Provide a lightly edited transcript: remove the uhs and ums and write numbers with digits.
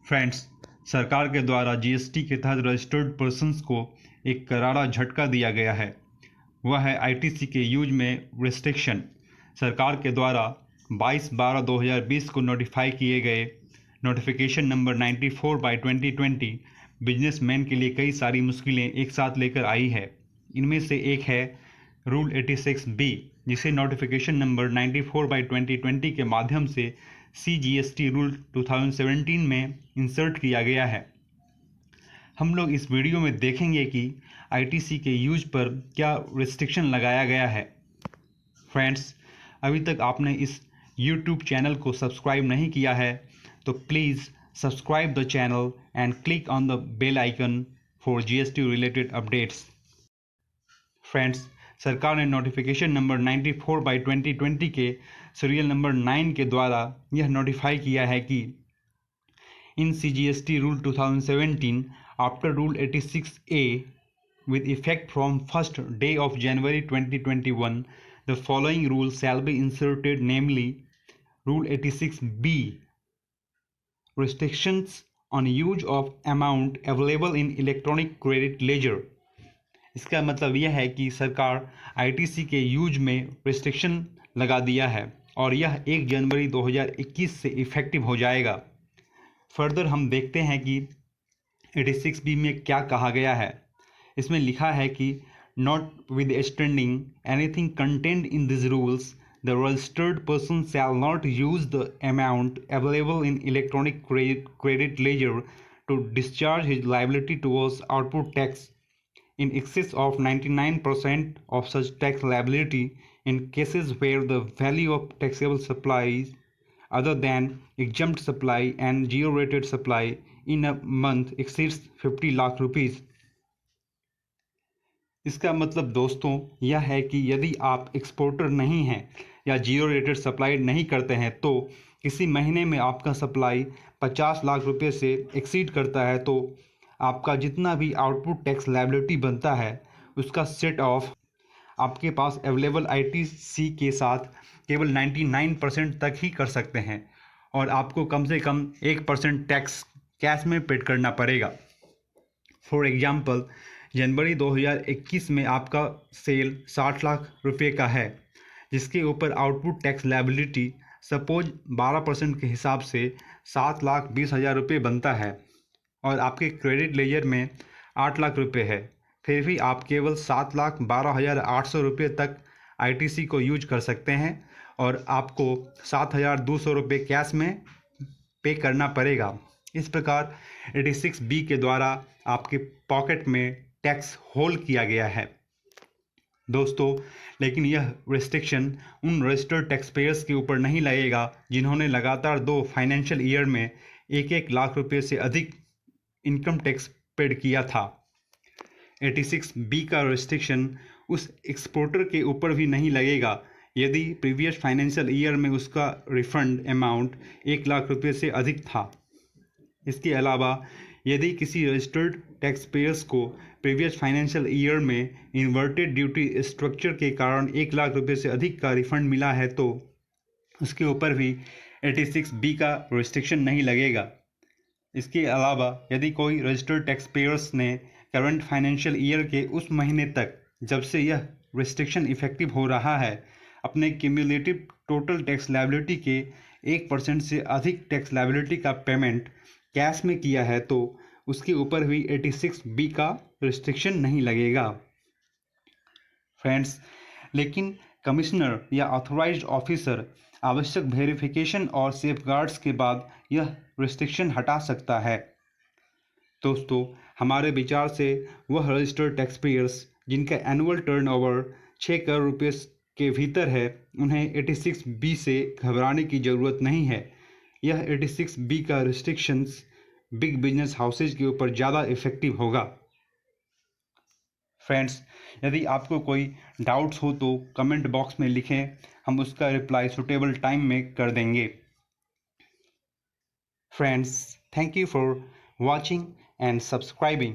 Friends, सरकार के द्वारा जीएसटी के तहत रजिस्टर्ड पर्सन्स को एक करारा झटका दिया गया है। वह है आईटीसी के यूज में रिस्ट्रिक्शन। सरकार के द्वारा 22/12/2020 को नोटिफाई किए गए नोटिफिकेशन नंबर 94/2020 बिजनेसमैन के लिए कई सारी मुश्किलें एक साथ लेकर आई है। इनमें से एक है रूल 86B, जिसे नोटिफिकेशन नंबर 94/2020 के माध्यम से CGST रूल 2017 में इंसर्ट किया गया है। हम लोग इस वीडियो में देखेंगे कि आईटीसी के यूज पर क्या रिस्ट्रिक्शन लगाया गया है। फ्रेंड्स, अभी तक आपने इस YouTube चैनल को सब्सक्राइब नहीं किया है तो please subscribe the channel and click on the bell icon for GST related updates. Friends, सरकार ने नोटिफिकेशन नंबर 94/2020 के सीरियल नंबर 9 के द्वारा यह नोटिफाई किया है कि इन CGST rule 2017 after rule 86A with effect from 1st day of January 2021 the following rules shall be inserted, namely Rule 86B, restrictions on use of amount available in electronic credit ledger। इसका मतलब यह है कि सरकार ITC के use में restriction लगा दिया है और यह 1 जनवरी 2021 से इफ़ेक्टिव हो जाएगा। फर्दर हम देखते हैं कि 86B में क्या कहा गया है। इसमें लिखा है कि notwithstanding anything content in this rules the registered person shall not use the amount available in electronic credit ledger to discharge his liability towards output tax in excess of 99% of such tax liability in cases where the value of taxable supplies other than exempt supply and geo-rated supply in a month exceeds 50 lakh rupees। इसका मतलब दोस्तों यह है कि यदि आप exporter नहीं हैं या जियो रेटेड सप्लाई नहीं करते हैं तो किसी महीने में आपका सप्लाई 50 लाख रुपए से एक्सीड करता है तो आपका जितना भी आउटपुट टैक्स लायबिलिटी बनता है उसका सेट ऑफ आपके पास अवेलेबल आईटीसी के साथ केवल 99% तक ही कर सकते हैं और आपको कम से कम 1% टैक्स कैश में पेड करना पड़ेगा। फॉर एग्जांपल, जनवरी 2021 में आपका सेल 60 लाख रुपए का है जिसके ऊपर आउटपुट टैक्स लायबिलिटी सपोज 12% के हिसाब से 7,20,000 रुपये बनता है और आपके क्रेडिट लेजर में 8 लाख रुपए है, फिर भी आप केवल 7,12,800 रुपये तक आईटीसी को यूज कर सकते हैं और आपको 7,200 रुपये कैश में पे करना पड़ेगा। इस प्रकार 86B के द्वारा आपके पॉकेट में टैक्स होल्ड किया गया है दोस्तों। लेकिन यह रिस्ट्रिक्शन उन रजिस्टर्ड टैक्स पेयर्स के ऊपर नहीं लगेगा जिन्होंने लगातार 2 फाइनेंशियल ईयर में 1-1 लाख रुपये से अधिक इनकम टैक्स पेड किया था। 86B का रिस्ट्रिक्शन उस एक्सपोर्टर के ऊपर भी नहीं लगेगा यदि प्रीवियस फाइनेंशियल ईयर में उसका रिफंड अमाउंट 1 लाख रुपये से अधिक था। इसके अलावा यदि किसी रजिस्टर्ड टैक्स पेयर्स को प्रीवियस फाइनेंशियल ईयर में इन्वर्टेड ड्यूटी स्ट्रक्चर के कारण 1 लाख रुपये से अधिक का रिफंड मिला है तो उसके ऊपर भी 86B का रिस्ट्रिक्शन नहीं लगेगा। इसके अलावा यदि कोई रजिस्टर्ड टैक्स पेयर्स ने करंट फाइनेंशियल ईयर के उस महीने तक जब से यह रिस्ट्रिक्शन इफेक्टिव हो रहा है अपने क्यूमुलेटिव टोटल टैक्स लायबिलिटी के 1% से अधिक टैक्स लायबिलिटी का पेमेंट कैश में किया है तो उसके ऊपर भी 86B का रिस्ट्रिक्शन नहीं लगेगा। फ्रेंड्स, लेकिन कमिश्नर या ऑथराइज्ड ऑफिसर आवश्यक वेरिफिकेशन और सेफगार्ड्स के बाद यह रिस्ट्रिक्शन हटा सकता है। दोस्तों, हमारे विचार से वह रजिस्टर्ड टैक्स पेयर्स जिनका एनुअल टर्नओवर 6 करोड़ रुपये के भीतर है उन्हें 86B से घबराने की ज़रूरत नहीं है। यह 86B का रिस्ट्रिक्शंस बिग बिजनेस हाउसेज के ऊपर ज़्यादा इफ़ेक्टिव होगा। फ्रेंड्स, यदि आपको कोई डाउट्स हो तो कमेंट बॉक्स में लिखें, हम उसका रिप्लाई सुटेबल टाइम में कर देंगे। Friends, thank you for watching and subscribing.